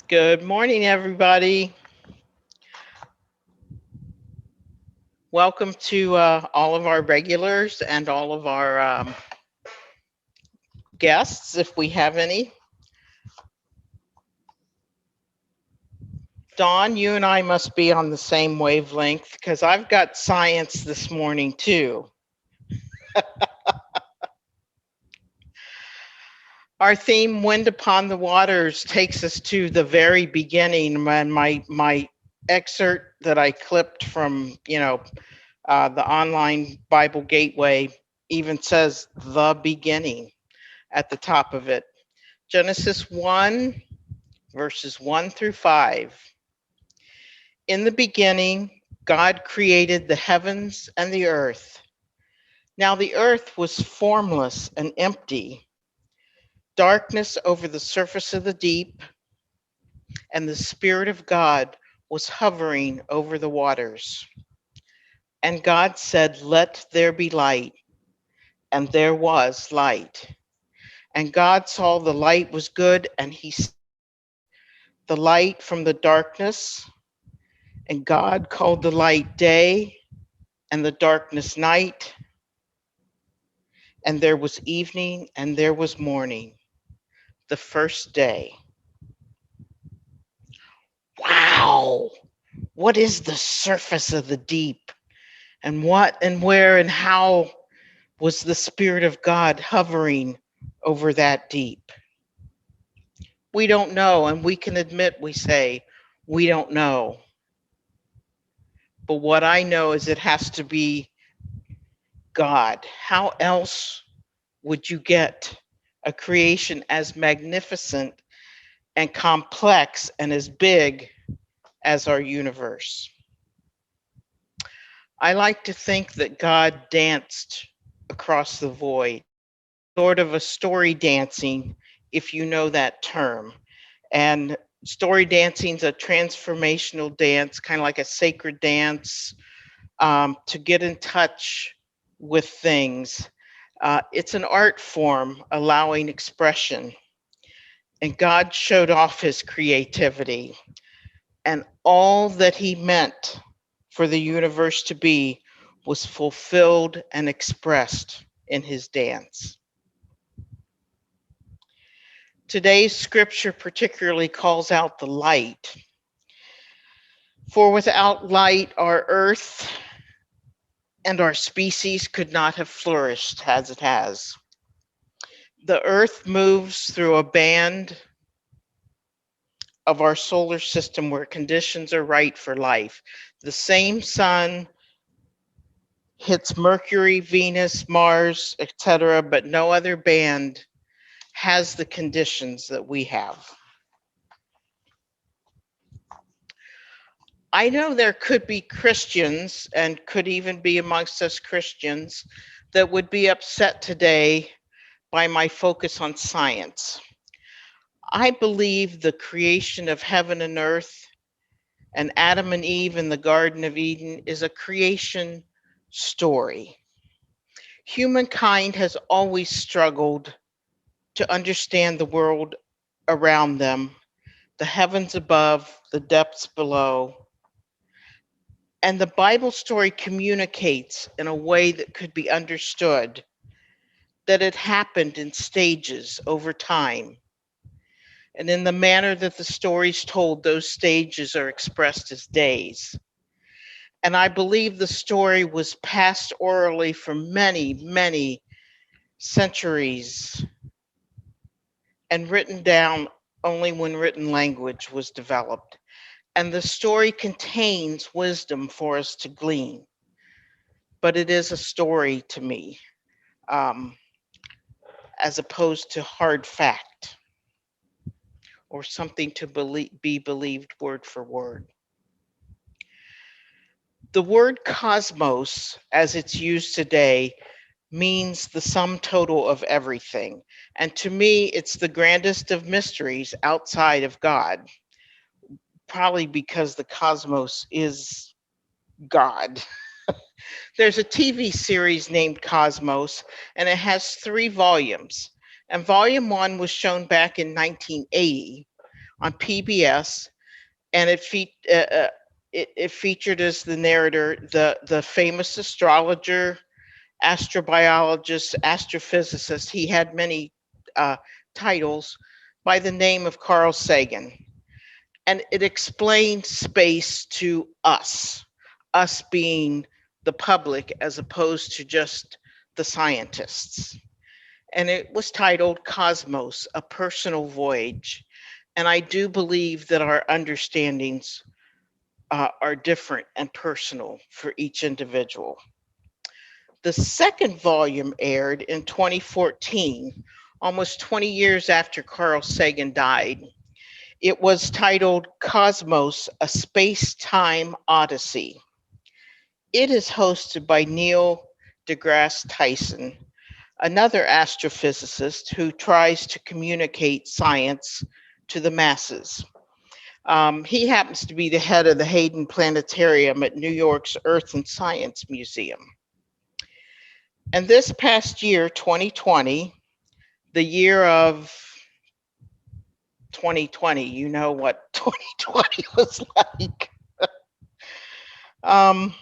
Good morning, everybody. Welcome to all of our regulars and all of our guests, if we have any. Dawn, you and I must be on the same wavelength because I've got science this morning too. Our theme, Wind Upon the Waters, takes us to the very beginning. And my excerpt that I clipped from, the online Bible Gateway even says the beginning at the top of it. Genesis 1, verses 1 through 5. In the beginning, God created the heavens and the earth. Now the earth was formless and empty, darkness over the surface of the deep, and the Spirit of God was hovering over the waters. And God said, "Let there be light," and there was light. And God saw the light was good, and he the light from the darkness. And God called the light day, and the darkness night. And there was evening, and there was morning, the first day. Wow! What is the surface of the deep? And what and where and how was the Spirit of God hovering over that deep? We don't know, and we can admit we say, we don't know. But what I know is it has to be God. How else would you get a creation as magnificent and complex and as big as our universe? I like to think that God danced across the void, sort of a story dancing, if you know that term. And story dancing is a transformational dance, kind of like a sacred dance, to get in touch with things. It's an art form allowing expression. And God showed off his creativity and all that he meant for the universe to be was fulfilled and expressed in his dance. Today's scripture particularly calls out the light. For without light, our earth and our species could not have flourished as it has. The earth moves through a band of our solar system where conditions are right for life. The same sun hits Mercury, Venus, Mars, etc., but no other band has the conditions that we have. I know there could be Christians, and could even be amongst us Christians, that would be upset today by my focus on science. I believe the creation of heaven and earth and Adam and Eve in the Garden of Eden is a creation story. Humankind has always struggled to understand the world around them, the heavens above, the depths below. And the Bible story communicates in a way that could be understood that it happened in stages over time. And in the manner that the story's told, those stages are expressed as days. And I believe the story was passed orally for many, many centuries and written down only when written language was developed. And the story contains wisdom for us to glean, but it is a story to me, um, as opposed to hard fact or something to be believed word for word. The word cosmos, as it's used today, means the sum total of everything. And to me, it's the grandest of mysteries outside of God, probably because the cosmos is God. There's a TV series named Cosmos, and it has 3 volumes. And volume 1 was shown back in 1980, on PBS, and it featured as the narrator the famous astrologer, astrobiologist, astrophysicist. He had many uh, titles by the name of Carl Sagan, and it explained space to us being the public as opposed to just the scientists. And it was titled Cosmos, A Personal Voyage. And I do believe that our understandings are different and personal for each individual. The second volume aired in 2014, almost 20 years after Carl Sagan died. It was titled Cosmos, A Space Time Odyssey. It is hosted by Neil deGrasse Tyson, another astrophysicist who tries to communicate science to the masses. He happens to be the head of the Hayden Planetarium at New York's Earth and Science Museum. And this past year, 2020, the year of 2020, you know what 2020 was like. Um,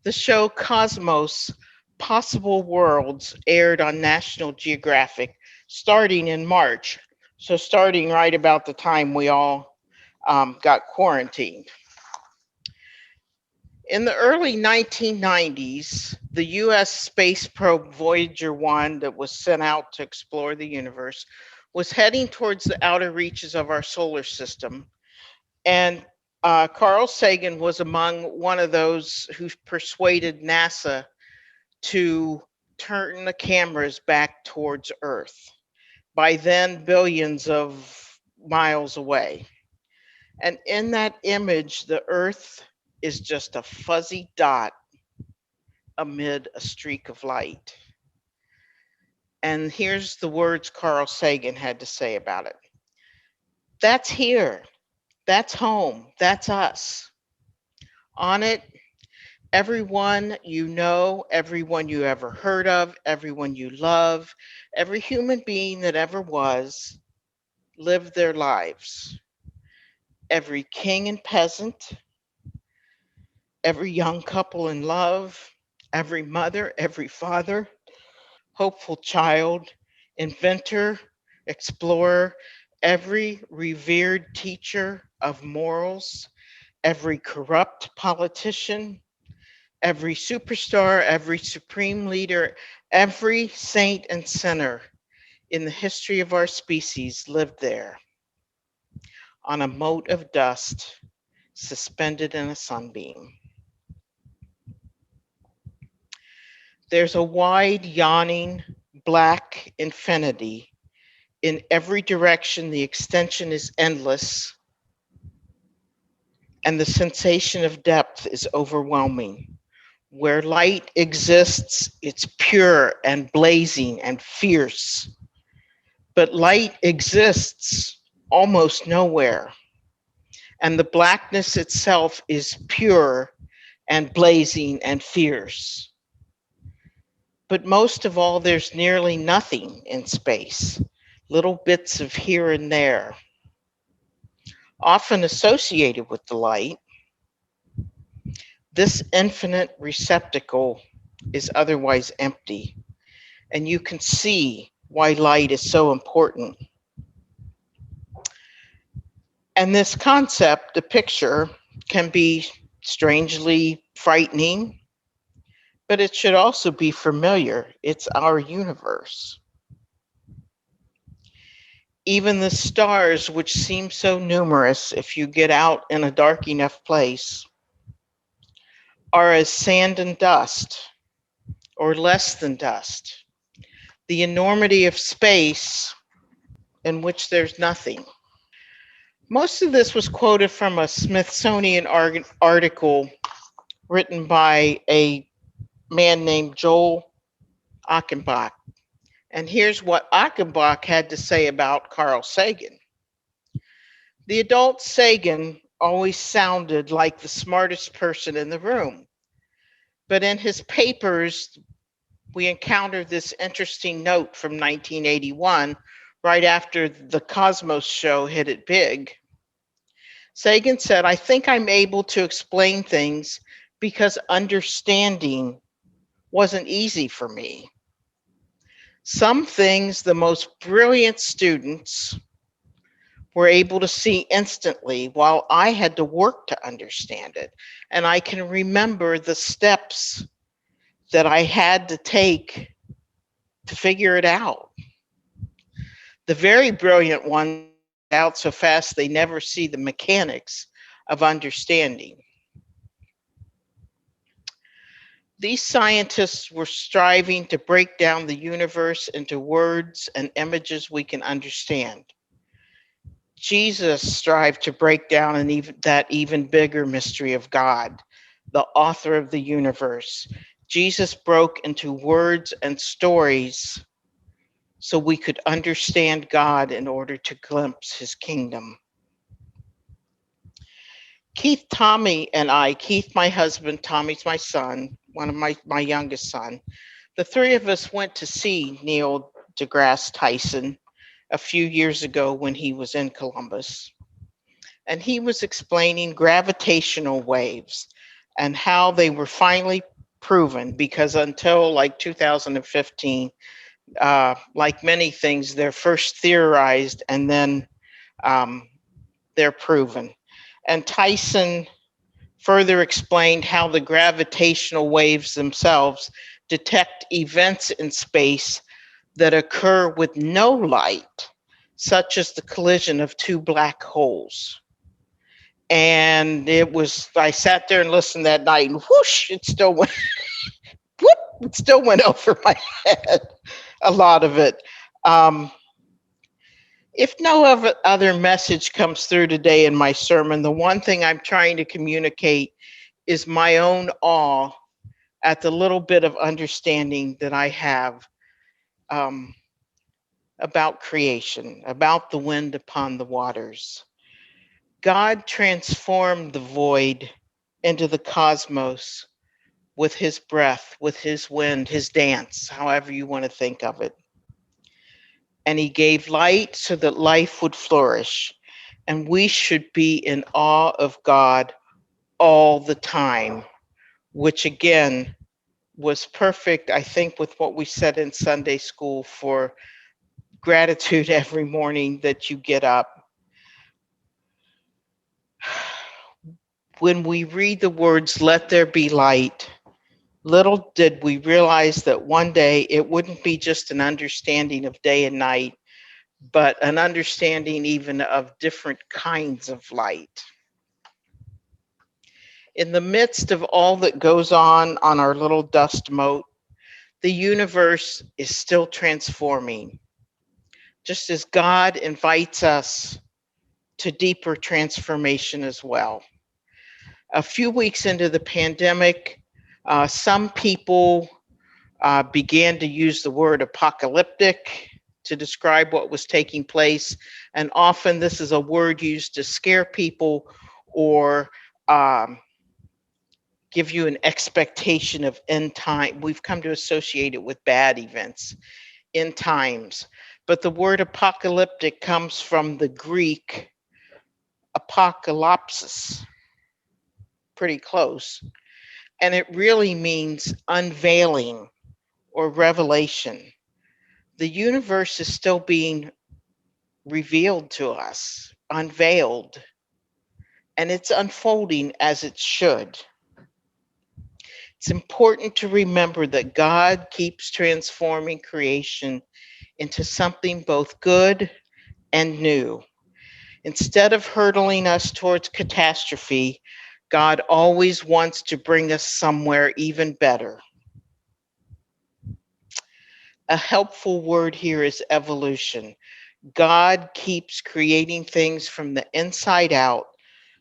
the show Cosmos Possible Worlds aired on National Geographic starting in March. So, starting right about the time we all got quarantined. In the early 1990s, the US space probe Voyager 1 that was sent out to explore the universe was heading towards the outer reaches of our solar system. And Carl Sagan was among one of those who persuaded NASA to turn the cameras back towards Earth, by then billions of miles away. And in that image, the Earth is just a fuzzy dot amid a streak of light. And here's the words Carl Sagan had to say about it. That's here. That's home. That's us. On it, everyone you know, everyone you ever heard of, everyone you love, every human being that ever was, lived their lives. Every king and peasant, every young couple in love, every mother, every father, hopeful child, inventor, explorer, every revered teacher of morals, every corrupt politician, every superstar, every supreme leader, every saint and sinner in the history of our species lived there on a mote of dust suspended in a sunbeam. There's a wide, yawning, black infinity. In every direction, the extension is endless, and the sensation of depth is overwhelming. Where light exists, it's pure and blazing and fierce. But light exists almost nowhere, and the blackness itself is pure and blazing and fierce. But most of all, there's nearly nothing in space, little bits of here and there, often associated with the light. This infinite receptacle is otherwise empty, and you can see why light is so important. And this concept, the picture, can be strangely frightening, but it should also be familiar. It's our universe. Even the stars, which seem so numerous if you get out in a dark enough place, are as sand and dust, or less than dust. The enormity of space in which there's nothing. Most of this was quoted from a Smithsonian article written by a man named Joel Achenbach. And here's what Achenbach had to say about Carl Sagan. The adult Sagan always sounded like the smartest person in the room. But in his papers, we encountered this interesting note from 1981, right after the Cosmos show hit it big. Sagan said, I think I'm able to explain things because understanding wasn't easy for me. Some things the most brilliant students were able to see instantly, while I had to work to understand it. And I can remember the steps that I had to take to figure it out. The very brilliant ones figure it out so fast they never see the mechanics of understanding. These scientists were striving to break down the universe into words and images we can understand. Jesus strived to break down that even bigger mystery of God, the author of the universe. Jesus broke into words and stories so we could understand God in order to glimpse his kingdom. Keith, my husband, Tommy's my son, one of my youngest son, the three of us went to see Neil deGrasse Tyson a few years ago when he was in Columbus. And he was explaining gravitational waves and how they were finally proven, because until like 2015, like many things, they're first theorized and then um, they're proven. And Tyson further explained how the gravitational waves themselves detect events in space that occur with no light, such as the collision of two black holes. And I sat there and listened that night, and whoosh, it still went, whoop, it still went over my head, a lot of it. Um, if no other message comes through today in my sermon, the one thing I'm trying to communicate is my own awe at the little bit of understanding that I have um, about creation, about the wind upon the waters. God transformed the void into the cosmos with his breath, with his wind, his dance, however you want to think of it. And he gave light so that life would flourish. And we should be in awe of God all the time, which again was perfect, I think, with what we said in Sunday school for gratitude every morning that you get up. When we read the words, let there be light, little did we realize that one day it wouldn't be just an understanding of day and night, but an understanding even of different kinds of light. In the midst of all that goes on our little dust mote, the universe is still transforming, just as God invites us to deeper transformation as well. A few weeks into the pandemic, some people began to use the word apocalyptic to describe what was taking place. And often this is a word used to scare people or give you an expectation of end time. We've come to associate it with bad events, end times. But the word apocalyptic comes from the Greek apocalypsis, pretty close. And it really means unveiling or revelation. The universe is still being revealed to us, unveiled, and it's unfolding as it should. It's important to remember that God keeps transforming creation into something both good and new. Instead of hurtling us towards catastrophe, God always wants to bring us somewhere even better. A helpful word here is evolution. God keeps creating things from the inside out,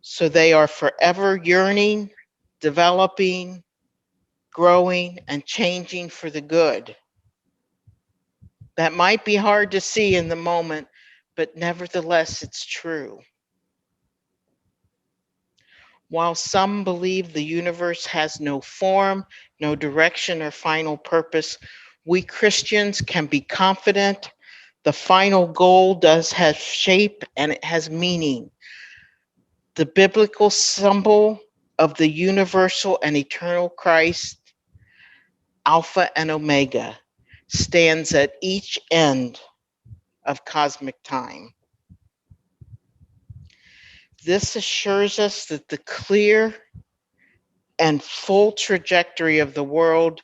so they are forever yearning, developing, growing, and changing for the good. That might be hard to see in the moment, but nevertheless, it's true. While some believe the universe has no form, no direction, or final purpose, we Christians can be confident the final goal does have shape and it has meaning. The biblical symbol of the universal and eternal Christ, Alpha and Omega, stands at each end of cosmic time. This assures us that the clear and full trajectory of the world,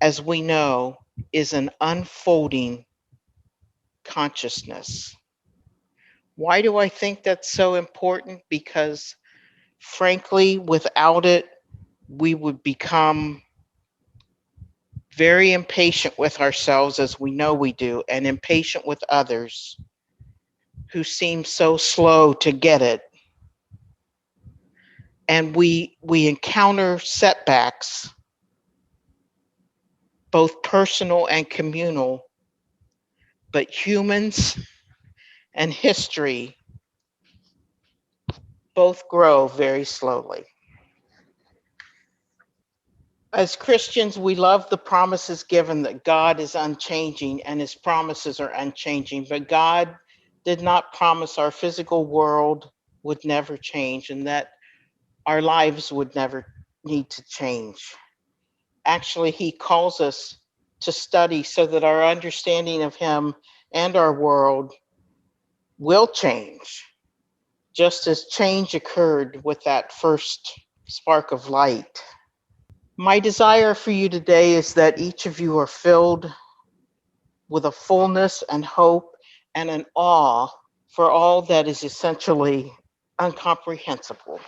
as we know, is an unfolding consciousness. Why do I think that's so important? Because frankly, without it, we would become very impatient with ourselves, as we know we do, and impatient with others who seem so slow to get it. And we encounter setbacks, both personal and communal, but humans and history both grow very slowly. As Christians, we love the promises given that God is unchanging and his promises are unchanging, but God did not promise our physical world would never change and that our lives would never need to change. Actually, he calls us to study so that our understanding of him and our world will change, just as change occurred with that first spark of light. My desire for you today is that each of you are filled with a fullness and hope and an awe for all that is essentially incomprehensible.